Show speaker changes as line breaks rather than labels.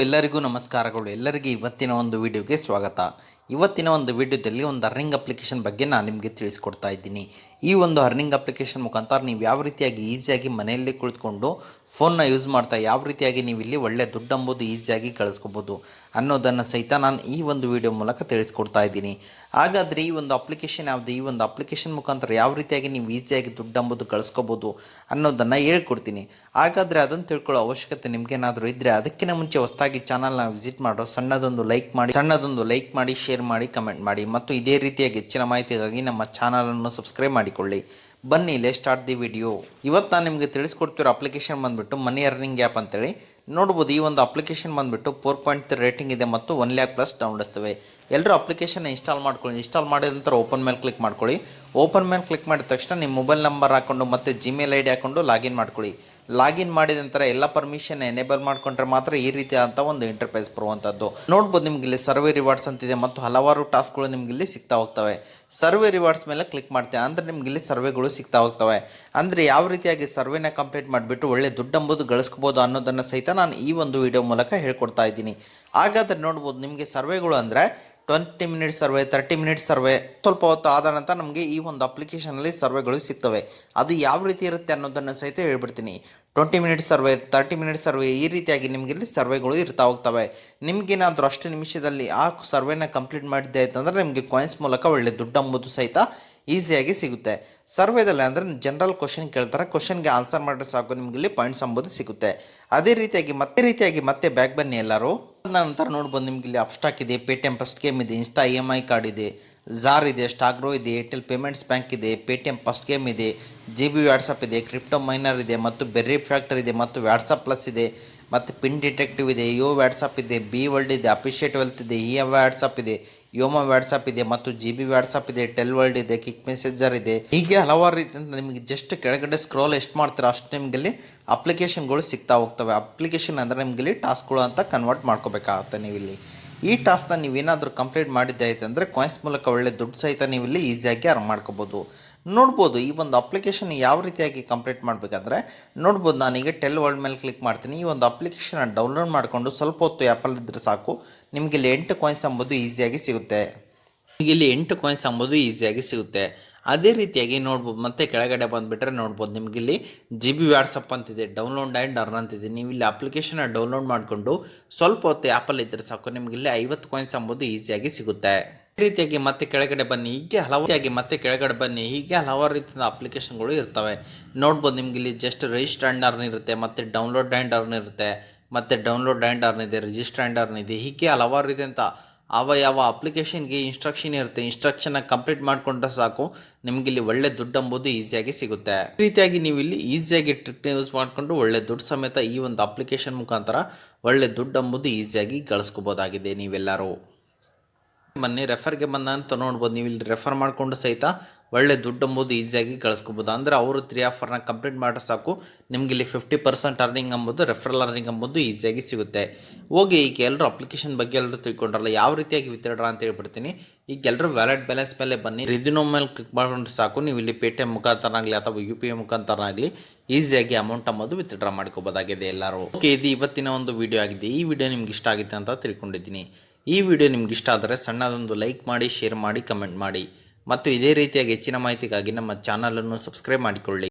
ಎಲ್ಲರಿಗೂ ನಮಸ್ಕಾರಗಳು. ಎಲ್ಲರಿಗೂ ಇವತ್ತಿನ ಒಂದು ವಿಡಿಯೋಗೆ ಸ್ವಾಗತ. ಇವತ್ತಿನ ಒಂದು ವಿಡಿಯೋದಲ್ಲಿ ಒಂದು ಅರ್ನಿಂಗ್ ಅಪ್ಲಿಕೇಶನ್ ಬಗ್ಗೆ ನಾನು ನಿಮಗೆ ತಿಳಿಸ್ಕೊಡ್ತಾ ಇದ್ದೀನಿ. ಈ ಒಂದು ಅರ್ನಿಂಗ್ ಅಪ್ಲಿಕೇಶನ್ ಮುಖಾಂತರ ನೀವು ಯಾವ ರೀತಿಯಾಗಿ ಈಸಿಯಾಗಿ ಮನೆಯಲ್ಲಿ ಕುಳಿತುಕೊಂಡು ಫೋನ್ನ ಯೂಸ್ ಮಾಡ್ತಾ ಯಾವ ರೀತಿಯಾಗಿ ನೀವು ಇಲ್ಲಿ ಒಳ್ಳೆ ದುಡ್ಡು ಎಂಬುದು ಈಸಿಯಾಗಿ ಗಳಿಸ್ಕೋಬೋದು ಅನ್ನೋದನ್ನು ಸಹಿತ ನಾನು ಈ ಒಂದು ವಿಡಿಯೋ ಮೂಲಕ ತಿಳಿಸ್ಕೊಡ್ತಾ ಇದ್ದೀನಿ. ಹಾಗಾದರೆ ಈ ಒಂದು ಅಪ್ಲಿಕೇಶನ್ ಯಾವುದು, ಈ ಒಂದು ಅಪ್ಲಿಕೇಶನ್ ಮುಖಾಂತರ ಯಾವ ರೀತಿಯಾಗಿ ನೀವು ಈಸಿಯಾಗಿ ದುಡ್ಡು ಎಂಬುದು ಗಳಿಸ್ಕೋಬೋದು ಅನ್ನೋದನ್ನು ಹೇಳ್ಕೊಡ್ತೀನಿ. ಹಾಗಾದರೆ ಅದನ್ನು ತಿಳ್ಕೊಳ್ಳೋ ಅವಶ್ಯಕತೆ ನಿಮಗೇನಾದರೂ ಇದ್ದರೆ ಅದಕ್ಕಿಂತ ಮುಂಚೆ ಹೊಸದಾಗಿ ಚಾನಲ್ನ ವಿಸಿಟ್ ಮಾಡೋ ಸಣ್ಣದೊಂದು ಲೈಕ್ ಮಾಡಿ ಶೇರ್ ಮಾಡಿ ಕಮೆಂಟ್ ಮಾಡಿ ಮತ್ತು ಇದೇ ರೀತಿಯಾಗಿ ಹೆಚ್ಚಿನ ಮಾಹಿತಿಗಾಗಿ ನಮ್ಮ ಚಾನಲನ್ನು ಸಬ್ಸ್ಕ್ರೈಬ್ ಮಾಡಿಕೊಳ್ಳಿ. ಬನ್ನಿ ಲೆಟ್ ಸ್ಟಾರ್ಟ್ ದಿ ವಿಡಿಯೋ. ಇವತ್ತು ನಾನು ನಿಮಗೆ ತಿಳಿಸ್ಕೊಡ್ತಿರೋ ಅಪ್ಲಿಕೇಶನ್ ಬಂದುಬಿಟ್ಟು ಮನಿ ಅರ್ನಿಂಗ್ ಆ್ಯಪ್ ಅಂತೇಳಿ ನೋಡ್ಬೋದು. ಈ ಒಂದು ಅಪ್ಲಿಕೇಶನ್ ಬಂದುಬಿಟ್ಟು 4.3 ರೇಟಿಂಗ್ ಇದೆ ಮತ್ತು 1 ಲ್ಯಾಕ್ ಪ್ಲಸ್ ಡೌನ್ಲೋಡ್ಸ್ತವೆ. ಎಲ್ಲರೂ ಅಪ್ಲಿಕೇಶನ್ನ ಇನ್ಸ್ಟಾಲ್ ಮಾಡ್ಕೊಳ್ಳಿ. ಇನ್ಸ್ಟಾಲ್ ಮಾಡಿದ ನಂತರ ಓಪನ್ ಮೇಲೆ ಕ್ಲಿಕ್ ಮಾಡ್ಕೊಳ್ಳಿ. ಓಪನ್ ಮೇಲೆ ಕ್ಲಿಕ್ ಮಾಡಿದ ತಕ್ಷಣ ನಿಮ್ಮ ಮೊಬೈಲ್ ನಂಬರ್ ಹಾಕ್ಕೊಂಡು ಮತ್ತು ಜಿಮೇಲ್ ಐ ಡಿ ಹಾಕ್ಕೊಂಡು ಲಾಗಿನ್ ಮಾಡ್ಕೊಳ್ಳಿ. ಲಾಗಿನ್ ಮಾಡಿದ ನಂತರ ಎಲ್ಲ ಪರ್ಮಿಷನ್ ಎನೇಬಲ್ ಮಾಡ್ಕೊಂಡ್ರೆ ಮಾತ್ರ ಈ ರೀತಿಯಾದಂಥ ಒಂದು ಇಂಟರ್ಫೇಸ್ ಬರುವಂಥದ್ದು. ನೋಡ್ಬೋದು ನಿಮ್ಗೆ ಇಲ್ಲಿ ಸರ್ವೆ ರಿವಾರ್ಡ್ಸ್ ಅಂತಿದೆ ಮತ್ತು ಹಲವಾರು ಟಾಸ್ಕ್ಗಳು ನಿಮ್ಗೆ ಇಲ್ಲಿ ಸಿಗ್ತಾ ಹೋಗ್ತವೆ. ಸರ್ವೆ ರಿವಾರ್ಡ್ಸ್ ಮೇಲೆ ಕ್ಲಿಕ್ ಮಾಡ್ತೇವೆ ಅಂದರೆ ನಿಮ್ಗೆ ಇಲ್ಲಿ ಸರ್ವೆಗಳು ಸಿಗ್ತಾ ಹೋಗ್ತವೆ. ಅಂದರೆ ಯಾವ ರೀತಿಯಾಗಿ ಸರ್ವೆನ ಕಂಪ್ಲೀಟ್ ಮಾಡಿಬಿಟ್ಟು ಒಳ್ಳೆ ದುಡ್ಡು ಎಂಬುದು ಗಳಿಸ್ಕೋಬೋದು ಅನ್ನೋದನ್ನು ಸಹಿತ ನಾನು ಈ ಒಂದು ವಿಡಿಯೋ ಮೂಲಕ ಹೇಳ್ಕೊಡ್ತಾ ಇದ್ದೀನಿ. ಹಾಗಾದರೆ ನೋಡ್ಬೋದು ನಿಮಗೆ ಸರ್ವೆಗಳು ಅಂದರೆ 20 ಮಿನಿಟ್ ಸರ್ವೆ, 30 ಮಿನಿಟ್ ಸರ್ವೆ, ಸ್ವಲ್ಪ ಹೊತ್ತು ಆದ ನಂತರ ನಮಗೆ ಈ ಒಂದು ಅಪ್ಲಿಕೇಶನಲ್ಲಿ ಸರ್ವೆಗಳು ಸಿಗ್ತವೆ. ಅದು ಯಾವ ರೀತಿ ಇರುತ್ತೆ ಅನ್ನೋದನ್ನು ಸಹಿತ ಹೇಳ್ಬಿಡ್ತೀನಿ. 20 ಮಿನಿಟ್ ಸರ್ವೆ, 30 ಮಿನಿಟ್ ಸರ್ವೆ, ಈ ರೀತಿಯಾಗಿ ನಿಮಗೆ ಇಲ್ಲಿ ಸರ್ವೆಗಳು ಇರ್ತಾ ಹೋಗ್ತವೆ. ನಿಮಗೇನಾದರೂ ಅಷ್ಟು ನಿಮಿಷದಲ್ಲಿ ಆ ಸರ್ವೆನ ಕಂಪ್ಲೀಟ್ ಮಾಡಿದ್ದೆ ಆಯ್ತಂದರೆ ನಿಮಗೆ ಕಾಯಿನ್ಸ್ ಮೂಲಕ ಒಳ್ಳೆ ದುಡ್ಡು ಎಂಬುದು ಸಹಿತ ಈಸಿಯಾಗಿ ಸಿಗುತ್ತೆ. ಸರ್ವೇದಲ್ಲಿ ಅಂದರೆ ಜನರಲ್ ಕ್ವಶನ್ ಕೇಳ್ತಾರೆ, ಕ್ವಶನ್ಗೆ ಆನ್ಸರ್ ಮಾಡಿದ್ರೆ ಸಾಕು ನಿಮಗೆ ಇಲ್ಲಿ ಪಾಯಿಂಟ್ಸ್ ಎಂಬುದು ಸಿಗುತ್ತೆ. ಅದೇ ರೀತಿಯಾಗಿ ಮತ್ತೆ ಬ್ಯಾಕ್ ಬನ್ನಿ ಎಲ್ಲರೂ. ನಂತರ ನೋಡ್ಬೋದು ನಿಮ್ಗೆ ಇಲ್ಲಿ ಅಪ್ಸ್ಟಾಕ್ ಇದೆ, ಪೇಟಿಎಂ ಫಸ್ಟ್ ಗೇಮ್ ಇದೆ, ಇನ್ಸ್ಟಾ EMI ಕಾರ್ಡ್ ಇದೆ, ಝಾರ್ ಇದೆ, ಸ್ಟಾಗ್ರೋ ಇದೆ, ಏರ್ಟೆಲ್ ಪೇಮೆಂಟ್ಸ್ ಬ್ಯಾಂಕ್ ಇದೆ, ಪೇಟಿಎಂ ಫಸ್ಟ್ ಗೇಮ್ ಇದೆ, GB ವ್ಯಾಟ್ಸಪ್ ಇದೆ, ಕ್ರಿಪ್ಟೋ ಮೈನರ್ ಇದೆ ಮತ್ತು ಬೆರ್ರಿ ಫ್ಯಾಕ್ಟರ್ ಇದೆ ಮತ್ತು ವ್ಯಾಟ್ಸಪ್ ಪ್ಲಸ್ ಇದೆ ಮತ್ತು ಪಿನ್ ಡಿಟೆಕ್ಟಿವ್ ಇದೆ, ವ್ಯಾಟ್ಸಪ್ ಇದೆ, ಬಿ ವರ್ಲ್ಡ್ ಇದೆ, ಅಪ್ರಿಷಿಯೇಟ್ ವೆಲ್ತ್ ಇದೆ, ವ್ಯಾಟ್ಸಪ್ ಇದೆ, ಯೋಮೋ ವ್ಯಾಟ್ಸಪ್ ಇದೆ ಮತ್ತು GB ವ್ಯಾಟ್ಸಪ್ ಇದೆ, ಟೆಲ್ ವರ್ಲ್ಡ್ ಇದೆ, ಕಿಕ್ ಮೆಸೇಜರ್ ಇದೆ. ಹೀಗೆ ಹಲವಾರು ರೀತಿಯಿಂದ ನಿಮಗೆ ಜಸ್ಟ್ ಕೆಳಗಡೆ ಸ್ಕ್ರೋಲ್ ಎಷ್ಟು ಮಾಡ್ತೀರಾ ಅಷ್ಟು ನಿಮಗಲ್ಲಿ ಅಪ್ಲಿಕೇಶನ್ಗಳು ಸಿಗ್ತಾ ಹೋಗ್ತವೆ. ಅಪ್ಲಿಕೇಶನ್ ಅಂದರೆ ನಿಮಗಿಲ್ಲಿ ಟಾಸ್ಕ್ಗಳು ಅಂತ ಕನ್ವರ್ಟ್ ಮಾಡ್ಕೋಬೇಕಾಗುತ್ತೆ. ನೀವಿಲ್ಲಿ ಈ ಟಾಸ್ಕ್ನ ನೀವೇನಾದರೂ ಕಂಪ್ಲೀಟ್ ಮಾಡಿದ್ದೆ ಆಯ್ತು ಅಂದರೆ ಕಾಯಿನ್ಸ್ ಮೂಲಕ ಒಳ್ಳೆ ದುಡ್ಡು ಸಹಿತ ನೀವಿಲ್ಲಿ ಈಸಿಯಾಗಿ ಅರ್ನ್ ಮಾಡ್ಕೋಬೋದು. ನೋಡ್ಬೋದು ಈ ಒಂದು ಅಪ್ಲಿಕೇಶನ್ ಯಾವ ರೀತಿಯಾಗಿ ಕಂಪ್ಲೀಟ್ ಮಾಡಬೇಕಂದ್ರೆ ನೋಡ್ಬೋದು, ನಾನೀಗ ಟೆಲ್ ವರ್ಲ್ಡ್ ಮೇಲೆ ಕ್ಲಿಕ್ ಮಾಡ್ತೀನಿ. ಈ ಒಂದು ಅಪ್ಲಿಕೇಶನ್ನ ಡೌನ್ಲೋಡ್ ಮಾಡಿಕೊಂಡು ಸ್ವಲ್ಪ ಹೊತ್ತು ಆ್ಯಪಲ್ಲಿ ಇದ್ದರೆ ಸಾಕು ನಿಮಗೆ ಇಲ್ಲಿ 8 ಕಾಯಿನ್ಸ್ ಎಂಬುದು ಈಸಿಯಾಗಿ ಸಿಗುತ್ತೆ. ಇಲ್ಲಿ 8 ಕಾಯಿನ್ಸ್ ಎಂಬುದು ಈಸಿಯಾಗಿ ಸಿಗುತ್ತೆ. ಅದೇ ರೀತಿಯಾಗಿ ನೋಡ್ಬೋದು ಮತ್ತೆ ಕೆಳಗಡೆ ಬಂದುಬಿಟ್ರೆ ನೋಡ್ಬೋದು ನಿಮಗಿಲ್ಲಿ GB ವ್ಯಾಟ್ಸಪ್ ಅಂತಿದೆ, ಡೌನ್ಲೋಡ್ ಆ್ಯಂಡ್ ಅರ್ನ್ ಅಂತಿದೆ. ನೀವು ಇಲ್ಲಿ ಅಪ್ಲಿಕೇಶನ್ನ ಡೌನ್ಲೋಡ್ ಮಾಡಿಕೊಂಡು ಸ್ವಲ್ಪ ಹೊತ್ತು ಆ್ಯಪಲ್ಲಿ ಇದ್ದರೆ ಸಾಕು ನಿಮಗಿಲ್ಲಿ 50 ಕಾಯಿನ್ಸ್ ಎಂಬುದು ಈಸಿಯಾಗಿ ಸಿಗುತ್ತೆ. ಈ ರೀತಿಯಾಗಿ ಮತ್ತೆ ಕೆಳಗಡೆ ಬನ್ನಿ, ಹೀಗೆ ಹಲವಾರು ರೀತಿಯ ಅಪ್ಲಿಕೇಶನ್ಗಳು ಇರ್ತವೆ. ನೋಡ್ಬೋದು ನಿಮಗಿಲ್ಲಿ ಜಸ್ಟ್ ರಿಜಿಸ್ಟರ್ ಆ್ಯಂಡ್ ಅರ್ನ್ ಇರುತ್ತೆ ಮತ್ತು ಡೌನ್ಲೋಡ್ ಆ್ಯಂಡ್ ಅರ್ನ್ ಇರುತ್ತೆ ಮತ್ತು ಡೌನ್ಲೋಡ್ ಆ್ಯಂಡ್ ಅರ್ನ್ ಇದೆ, ರಿಜಿಸ್ಟರ್ ಆ್ಯಂಡ್ ಅರ್ನ್ ಇದೆ. ಹೀಗೆ ಹಲವಾರು ರೀತಿಯಂಥ ಯಾವ ಅಪ್ಲಿಕೇಶನ್ಗೆ ಇನ್ಸ್ಟ್ರಕ್ಷನ್ ಇರುತ್ತೆ, ಇನ್ಸ್ಟ್ರಕ್ಷನ್ನ ಕಂಪ್ಲೀಟ್ ಮಾಡಿಕೊಂಡ್ರೆ ಸಾಕು ನಿಮಗಿಲ್ಲಿ ಒಳ್ಳೆ ದುಡ್ಡು ಎಂಬುದು ಈಸಿಯಾಗಿ ಸಿಗುತ್ತೆ. ಈ ರೀತಿಯಾಗಿ ನೀವು ಇಲ್ಲಿ ಈಸಿಯಾಗಿ ಟ್ರಿಕ್ನ ಯೂಸ್ ಮಾಡಿಕೊಂಡು ಒಳ್ಳೆ ದುಡ್ಡು ಸಮೇತ ಈ ಒಂದು ಅಪ್ಲಿಕೇಶನ್ ಮುಖಾಂತರ ಒಳ್ಳೆ ದುಡ್ಡು ಎಂಬುದು ಈಸಿಯಾಗಿ ಗಳಿಸ್ಕೋಬೋದಾಗಿದೆ. ನೀವೆಲ್ಲರೂ ಬನ್ನಿ ರೆಫರ್ಗೆ ಬಂದಂತ ನೋಡ್ಬೋದು. ನೀವು ಇಲ್ಲಿ ರೆಫರ್ ಮಾಡಿಕೊಂಡು ಸಹಿತ ಒಳ್ಳೆ ದುಡ್ಡು ಎಂಬುದು ಈಸಿಯಾಗಿ ಗಳಿಸ್ಕೋಬೋದು. ಅಂದರೆ ಅವರು 3 ಆಫರ್ನ ಕಂಪ್ಲೀಟ್ ಮಾಡಿದ್ರೆ ಸಾಕು ನಿಮ್ಗೆ ಇಲ್ಲಿ 50% ಅರ್ನಿಂಗ್ ಎಂಬುದು ರೆಫರಲ್ ಅರ್ನಿಂಗ್ ಎಂಬುದು ಈಸಿಯಾಗಿ ಸಿಗುತ್ತೆ. ಹೋಗಿ ಈಗ ಎಲ್ಲರೂ ಅಪ್ಲಿಕೇಶನ್ ಬಗ್ಗೆ ಎಲ್ಲರೂ ತಿಳ್ಕೊಂಡ್ರಲ್ಲ, ಯಾವ ರೀತಿಯಾಗಿ ವಿತ್ಡ್ರಾ ಅಂತ ಹೇಳ್ಬಿಡ್ತೀನಿ. ಈಗ ಎಲ್ಲರೂ ವ್ಯಾಲೆಟ್ ಬ್ಯಾಲೆನ್ಸ್ ಮೇಲೆ ಬನ್ನಿ, ರಿದಿನೋ ಮೇಲೆ ಕ್ಲಿಕ್ ಮಾಡಿಕೊಂಡ್ರೆ ಸಾಕು ನೀವು ಇಲ್ಲಿ ಪೇಟಿಎಂ ಮುಖಾಂತರ ಆಗಲಿ ಅಥವಾ UPI ಮುಖಾಂತರ ಆಗಲಿ ಈಸಿಯಾಗಿ ಅಮೌಂಟ್ ಎಂಬುದು ವಿತ್ಡ್ರಾ ಮಾಡ್ಕೋಬೋದಾಗಿದೆ ಎಲ್ಲರೂ. ಓಕೆ, ಇದು ಇವತ್ತಿನ ಒಂದು ವಿಡಿಯೋ ಆಗಿದೆ. ಈ ವಿಡಿಯೋ ನಿಮ್ಗೆ ಇಷ್ಟ ಆಗಿದೆ ಅಂತ ತಿಳ್ಕೊಂಡಿದ್ದೀನಿ. ಈ ವಿಡಿಯೋ ನಿಮ್ಗೆ ಇಷ್ಟ ಆದರೆ ಸಣ್ಣದೊಂದು ಲೈಕ್ ಮಾಡಿ, ಶೇರ್ ಮಾಡಿ, ಕಮೆಂಟ್ ಮಾಡಿ ಮತ್ತು ಇದೇ ರೀತಿಯಾಗಿ ಹೆಚ್ಚಿನ ಮಾಹಿತಿಗಾಗಿ ನಮ್ಮ ಚಾನಲನ್ನು ಸಬ್ಸ್ಕ್ರೈಬ್ ಮಾಡಿಕೊಳ್ಳಿ.